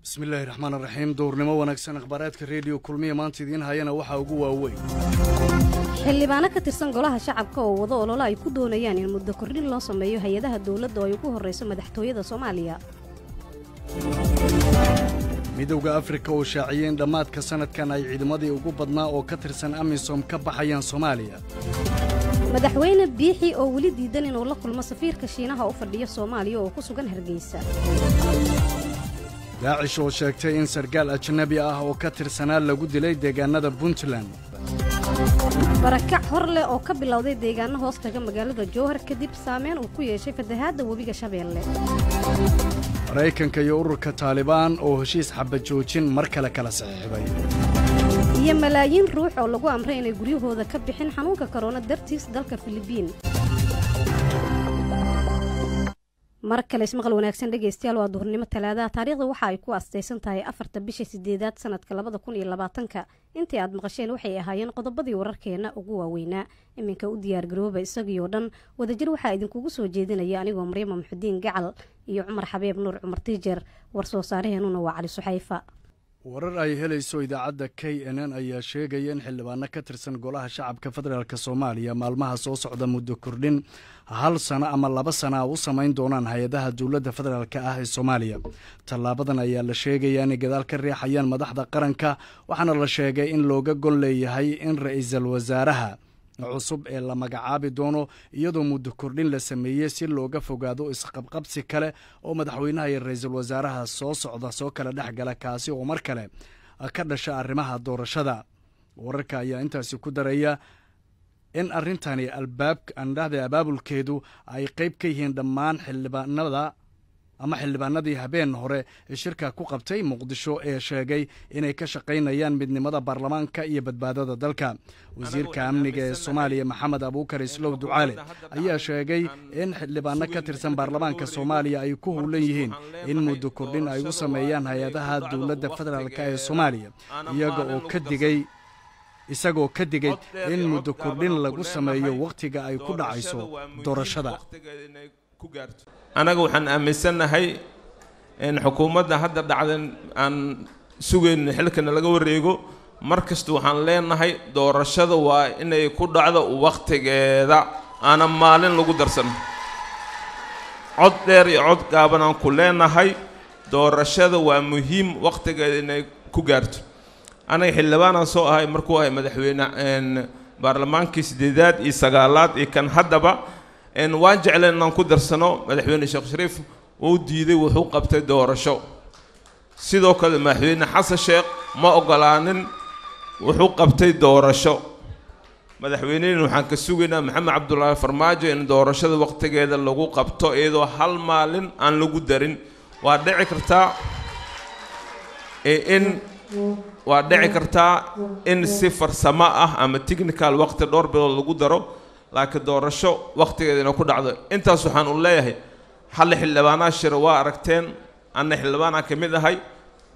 بسم الله الرحمن الرحيم دورنimo wanaagsan akhbaaradka radio kulmiye maanta idin hayana waxa ugu waaweyn xildhibaano ka tirsan golaha shacabka oo wada olole ay ku doonayaan in muddo kordhin loo sameeyo hay'adaha dawladda oo ay ku horeyso madaxtooyada Soomaaliya midowga Afrika oo shaaciyeen dhamaadka sanadkan ay ciidamadii ugu badnaa oo ka tirsan AMISOM ka baxayaan Soomaaliya madaxweyne biixi oo wali diidan inuu la kulmo safiirka Shiinaha u fadhiyo Soomaaliya oo ku sugan Hargeysa daacish oo sheegtay in sargaal ajnabi ah oo ka tirsanaa lagu dilay deegaanada Puntland barakac horle oo ka bilowday deegaano hoostaga magaalada Jowhar kadib saameyn uu ku yeeshay fatahaada webiga Shabeelle Mareykanka iyo ururka Taliban oo heshiis xabad joojin mar kale kala saxiixday iyo malaayiin ruux oo lagu amray inay guryahooda ka bixin xanuunka corona dartiis dalka Filibiin markale ismaqal wanaagsan dhageystayaal waa duhurnimo talaada taariikhda waxa ay ku aastaysan tahay 4 bisha 8 sanadka 2020 intii aad maqasheen waxay ahaayeen qodobadii wararkeena ugu waaweynaa iminka u diyaar garooba isagoo dhan wadajir waxa idinkugu soo jeedinaya anigoo Maryama Maxudiin Gacal iyo Cumar Xabeeb Nuur Cumar Tijer war soo saaraheenuna waa Cali Suxayfa warar ay helayso idaacadda KNN ayaa sheegaya in xildhibaano ka tirsan golaha shacabka federaalka Soomaaliya maalmaha soo socda muddo kordhin hal sano ama 2 sano u sameyn doonaan hay'adaha dawladda federaalka ah ee Soomaaliya talaabadan ayaa la sheegaya in gadaal ka riixayaan madaxda qaranka waxaana la sheegay in looga gol leeyahay in ra'iisul wasaaraha cusub ee la magacaabi doono iyadoo muddo kordhin la sameeyay si looga fogaado isqabqabsi kale oo madaxweynaha iyo ra'iisul wasaaraha soo socda soo kala dhaxgala kaasi oo mar kale ka dhasha arrimaha doorashada wararka ayaa intaasi ku daraya in arrintani abaabulkeedu ay qayb ka yihiin dhammaan xildhibaanadii habeen hore ee shirka ku qabtay Muqdisho ee sheegay inay ka shaqeynayaan midnimada baarlamaanka iyo badbaadada dalka wasiirka amniga ee Soomaaliya Maxamed Abuukar Islow Ducaale ayaa sheegay in xildhibaano ka tirsan baarlamaanka Soomaaliya ay ku howlan yihiin in muddo kordhin ay u sameeyaan hay'adaha dawladda federaalka ee Soomaaliya isagoo ka digay in muddo kordhin lagu sameeyo waqtiga ay ku dhacayso doorashada anaga waxaan aaminsanahay in xukuumadda hadda dhacdan aan sugeyn xilkana laga wareego markasta waxaan leenahay doorashada waa inay ku dhacdo waqtigeeda ana maalin lagu darsan cod dheer iyo cod gaaban aan ku leenahay doorashada waa muhiim waqtigeeda inay ku gaarto anaga xildhibaan soo ahay markuu ahay madaxweyne baarlamaankii 8aad iyo 9aad iyo kan haddaba waan jeclaan inaan ku darsano madaxweyne Sheekh Shariif uu diiday wuxuu qabtay doorasho sidoo kale madaxweyne Xasan Sheekh ma ogolaanin wuxuu qabtay doorasho madaxweynaha waxaan ka sugaynaa Maxamed Cabdullaahi Farmaajo in doorashada waqtigeeda lagu qabto iyadoo hal maalin aan lagu darin waa dhici kartaa in si farsamo ah ama technical waqti dhowr bilood lagu daro laakiin doorasho waqtigeedana ku dhacdo intaas waxaan u leeyahay hal xildhibaana shir waa aragteen anna xildhibaana ka mid ahay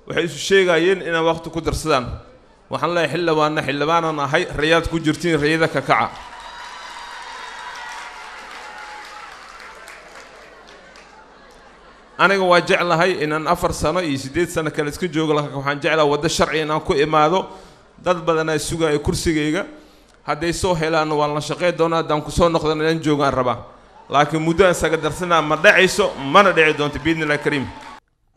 waxay isu sheegayeen inay waqti ku darsadaan waxaan leeyahay xildhibaana ahay riyad ku jirtiin riyada ka kaca aniga waa jeclahay inaan 4 sano iyo 8 sano kale iska joogo laakiin waxaan jeclahay wada sharci inaan ku imaado dad badan ay sugay kursigayga hadday soo helaan waan la shaqeyn doonaa hadaan ku soo noqdana inaan joogaan rabaa laakiin muddo aan saga darsanaa ma dhacayso mana dhici doonto biidnillaahi kariim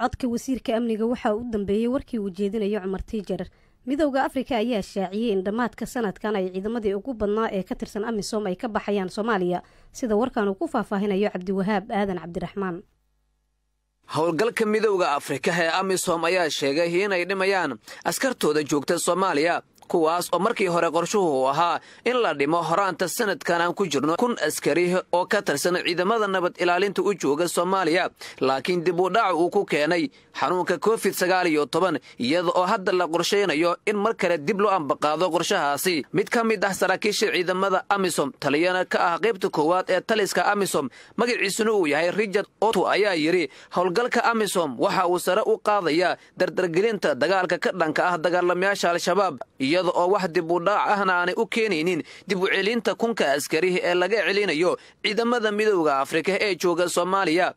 codka wasiirka amniga waxa uu dambeeyay warkii uu jeedinayo Cumar Tijer midowga Afrika ayaa shaaciyay in dhamaadka sanadkan ay ciidamadii ugu badnaa ee ka tirsan AMISOM ay ka baxayaan Soomaaliya sida warkan uu ku faahfaahinayo Cabdiwahaab Aadan Cabdiraxmaan howlgalka midowga Afrika ee AMISOM ayaa sheegay inay dhimayaan askartooda joogta Soomaaliya kuwaas oo markii hore qorshuhu ahaa in la dhimo horaanta sanadkan aan ku jirno 1,000 askari oo ka tirsan ciidamada nabad ilaalinta u jooga Soomaaliya laakiin dib u dhac uu ku keenay xanuunka COVID-19 iyadoo oo hadda la qorsheynayo in mar kale dib loo ambaqaado qorshahaasi mid ka mid ah saraakiisha ciidamada AMISOM taliyana ka ah qaybta koowaad ee taliska AMISOM magaciisuna uu yahay Richard Otto ayaa yiri howlgalka AMISOM waxa uu sare u qaadayaa dardargelinta dagaalka ka dhanka ah dagaalamayaasha Al-Shabaab iyadoo oo wax dib u dhac ahna aanay u keenaynin dib u celinta 1,000 askari ee laga celinayo ciidamada midowga Afrika ee jooga Soomaaliya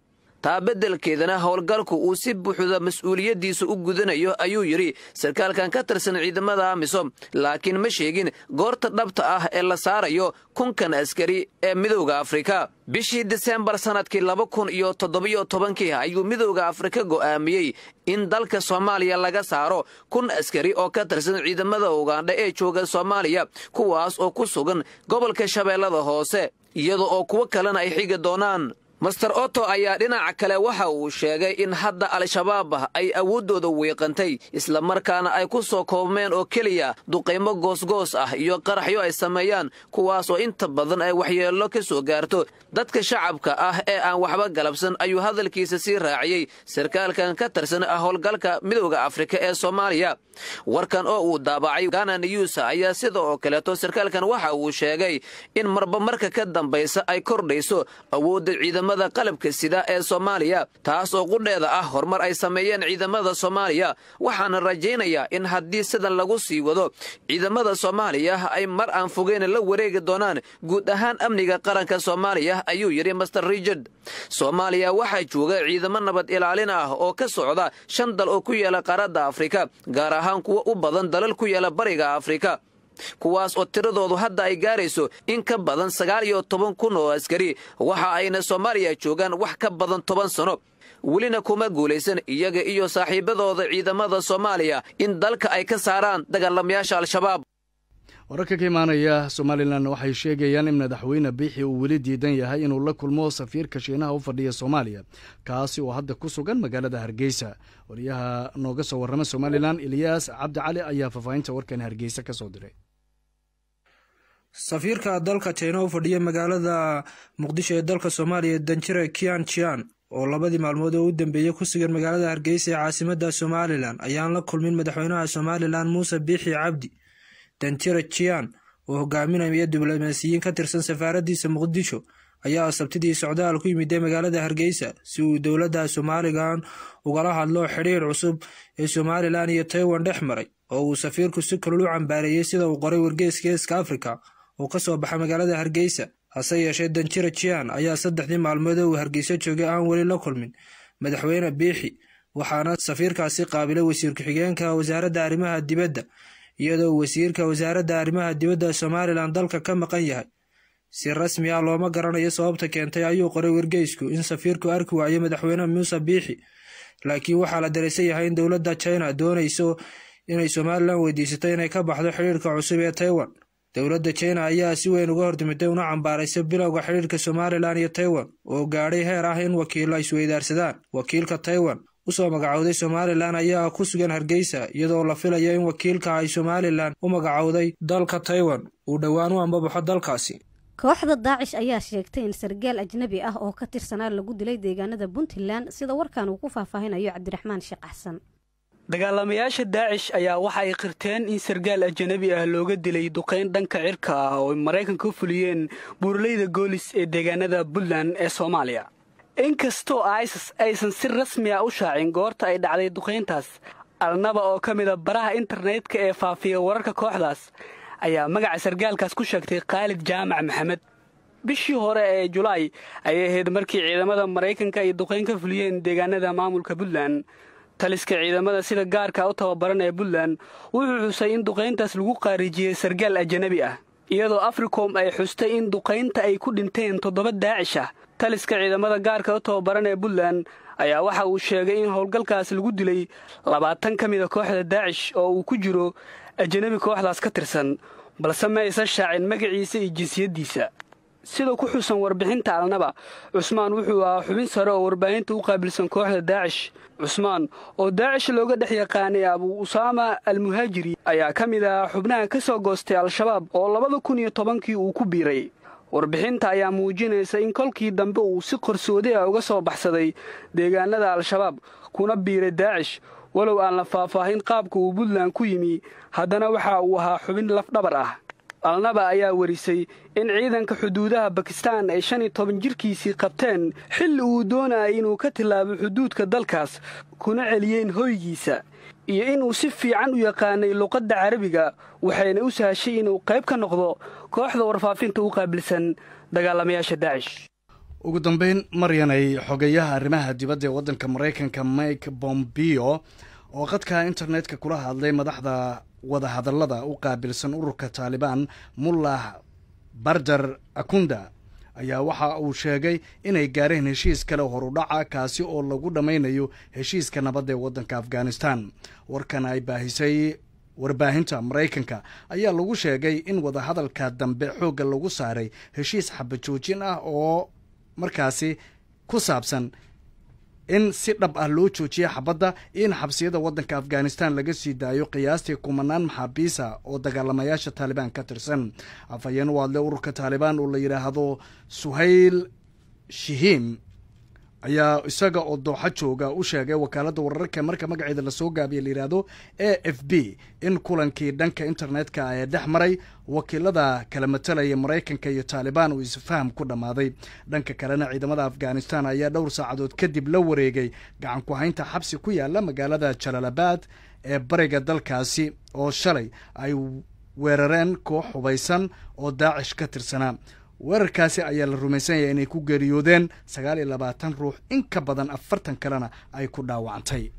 taa beddelkeedana howlgalku uu si buuxda mas-uuliyaddiisa u gudanayo ayuu yidhi sarkaalkan ka tirsan ciidamada amisom laakiin ma sheegin goorta dhabta ah ee la saarayo kunkan askari ee midowda afrika bishii diseembar sannadkii 2017 ayuu midowda afrika go'aamiyey in dalka soomaaliya laga saaro 1,000 askari oo ka tirsan ciidamada ugandha ee jooga soomaaliya kuwaas oo ku sugan gobolka shabeellada hoose iyada oo kuwo kalena ay xigi doonaan master otto ayaa dhinaca kale waxa uu sheegay in hadda al-shabaab ay awooddooda wiiqantay isla markaana ay ku soo koobmeen oo keliya duqaymo goosgoos ah iyo qaraxyo ay sameeyaan kuwaas oo inta badan ay waxyeello ka soo gaarto dadka shacabka ah ee aan waxba galabsan ayuu hadalkiisa sii raaciyey sarkaalkan ka tirsan howlgalka midowda afrika ee soomaaliya warkan oo uu daabacay Ghana News ayaa sidoo kaleeto sarkaalkan waxa uu sheegay in marba marka ka dambaysa ay kordhayso awoodda ciidamada qalabka sida ee Soomaaliya taas oo qudheeda ah horumar ay sameeyeen ciidamada Soomaaliya waxaana rajaynayaa in haddii sidan lagu sii wado ciidamada Soomaaliya ay mar aan fogeyn la wareegi doonaan guud ahaan amniga qaranka Soomaaliya ayuu yiri Master Richard Soomaaliya waxa jooga ciidamo nabad ilaalin ah oo ka socda 5 dal oo ku yaala qaaradda Afrika gaar ahaan kuwa u badan dalal ku yaala bariga Afrika kuwaas oo tiradoodu hadda ay gaarayso in ka badan 19,000 oo askari waxa ayna Soomaaliya joogaan wax ka badan 10 sano welina kuma guulaysan iyaga iyo saaxiibadooda ciidamada Soomaaliya in dalka ay ka saaraan dagaalamayaasha al-shabaab wararka ka imaanaya Somaliland waxay sheegayaan in madaxweyne Biixi uu weli diidan yahay inuu la kulmo safiirka Shiinaha u fadhiya Soomaaliya kaasi oo hadda ku sugan magaalada Hargeysa wariyaha nooga soo warrama Somaliland Ilyas Cabdi Cali ayaa faafahinta warkan Hargeysa ka soo diray safiirka dalka China u fadhiya magaalada Muqdisho ee dalka Soomaaliya Danjire Qian Qian oo labadii maalmood oo u dambeeyay ku sugan magaalada Hargeysa ee caasimadda Somaliland ayaan la kulmin madaxweynaha Somaliland Muuse Biixi Cabdi Danjire Qian oo hogaaminaya diblomaasiyiin ka tirsan safaaradiisa Muqdisho ayaa sabtidii socdaal ku yimid magaalada Hargeysa si uu dowladda Somaliland ugala hadlo xiriir cusub ee Somaliland iyo Taiwan dhexmaray oo uu safiirku si kale u cambaareeyay sida uu qoray wargeyska Afrika oo ka soo baxay magaalada Hargeysa hase yeeshee Danjire Qian ayaa 3 maalmood oo Hargeysa joogay aan wali la kulmin madaxweyne Biixi waxaana safiirkaasi qaabilay wasiirka xigeenka wasaaradda arrimaha dibadda iyadoo wasiirka wasaaradda arrimaha dibadda Somaliland dalka ka maqan yahay si rasmi ah looma garanayo sababta keentay ayuu qoray wargeysku in safiirku arki waayo madaxweyne Muuse Biixi laakiin waxa la dareesay yahay in dowladda China doonayso inay Somaliland weydiisato inay ka baxdo xiriirka cusub ee Taiwan dowladda China ayaa si weyn uga hortimitay una cambaaraysay bilowga xiriirka Somaliland iyo Taiwan oo gaadhay heer ah in wakiilo isweydaarsadaan wakiilka Taiwan usoo magacowday Somaliland ayaa ku sugan Hargeysa iyadoo la filayo in wakiilka ay Somaliland u magacowday dalka Taiwan uu dhawaan u ambabaxo dalkaasi kooxda Daacish ayaa sheegtay in sargaal ajnabi ah oo ka tirsanaa lagu dilay deegaanada Puntland sida warkan uu ku faahfaahinayo Cabdiraxmaan Sheekh Xasan dagaalamayaasha Daacish ayaa waxa ay qirteen in sargaal ajnabi ah looga dilay duqeyn dhanka cirka ah oo Mareykanka ku fuliyeen buurleyda Goolis ee deegaanada Puntland ee Soomaaliya inkastoo ISIS aysan si rasmi ah u shaacin goorta ay dhacday duqeyntaas alnaba oo ka mid ah baraha internetka ee faafiya wararka kooxdaas ayaa magaca sargaalkaas ku sheegtay Khalid Jaamac Maxamed bishii hore ee July ayay ahayd markii ciidamada Mareykanka ay duqeyn ka fuliyeen deegaanada maamulka Puntland taliska ciidamada sida gaarka u tababaran ee Puntland wuxuu xusay in duqeyntaas lagu qaarijiyay sargaal ajnabi ah iyadoo Africom ay xustay in duqeynta ay ku dhinteen 7 Daacish ah taliska ciidamada gaarka u tababaran ee Puntland ayaa waxa uu sheegay in howlgalkaas lagu dilay 20 ka mid ah kooxda Daacish oo uu ku jiro ajnabi kooxdaas ka tirsan balse ma aysan shaacin magaciisa iyo jinsiyadiisa sidoo ku xusan warbixinta alnaba Cusmaan wuxuu ahaa xubin sare oo warbaahinta u qaabilsan kooxda Daacish Cusmaan oo Daacish looga dhex yaqaanay Abu Usama al-Muhajiri ayaa ka mid ah xubnaha ka soo goostay al-shabaab oo 2010kii uu ku biiray warbixinta ayaa muujinaysa in kolkii dambe uu si qarsoodi ah uga soo baxsaday deegaanada al-shabaab kuna biiray Daacish walow aan la faahfaahin qaabka uu Puntland ku yimi haddana waxa uu ahaa xubin lafdhabar ah alnaba ayaa warisay in ciidanka xuduudaha Pakistan ay 15 jirkiisii qabteen xilli uu doonayay inuu ka tilaabo xuduudka dalkaas kuna celiyeen hoygiisa iyo inuu si fiican u yaqaanay luqadda Carabiga waxayna u sahashay inuu qayb ka noqdo kooxda warfaafinta u qaabilsan dagaalamayaasha Daacish ugu dambeyn maryanay xogayaha arrimaha dibadda ee waddanka maraykanka Mike Pompeo oo qadka internetka kula hadlay madaxda wadahadallada u qaabilsan ururka Taliban Mullah Bardar Akunda ayaa waxa uu sheegay inay gaareen heshiis kale horudhaca kaasi oo lagu dhameynayo heshiiska nabadda ee waddanka Afghanistan. warkan ay baahisay warbaahinta Mareykanka ayaa lagu sheegay in wadahadalka dambe xooga lagu saaray heshiis xabajoojin ah oo markaasi ku saabsan in si dhab ah loo joojiyo xabadda in xabsiyada waddanka Afghanistan laga sii daayo qiyaastii kumanaan maxaabiisa oo dagaalamayaasha Taliban ka tirsan. afhayeen u hadlay ururka Taliban oo la yiraahdo Suhail Shihim ayaa isaga oo Dooxa jooga u sheegay wakaaladda wararka marka magaceeda la soo gaabiyay la yiraahdo AFP in kulankii dhanka internetka ay dhex maray wakiilada kala matalaya Mareykanka iyo Taliban uu isfaham ku dhamaaday. dhanka kalena ciidamada Afghanistan ayaa dhowr saacadood kadib la wareegay gacan ku haynta xabsi ku yaala magaalada Jalalabad ee bariga dalkaasi oo shalay ay weerareen koox hubaysan oo Daesh ka tirsanaa. weerarkaasi ayaa la rumaysan yahay inay ku geeriyoodeen 29 ruux in ka badan 40 kalena ay ku dhaawacantay.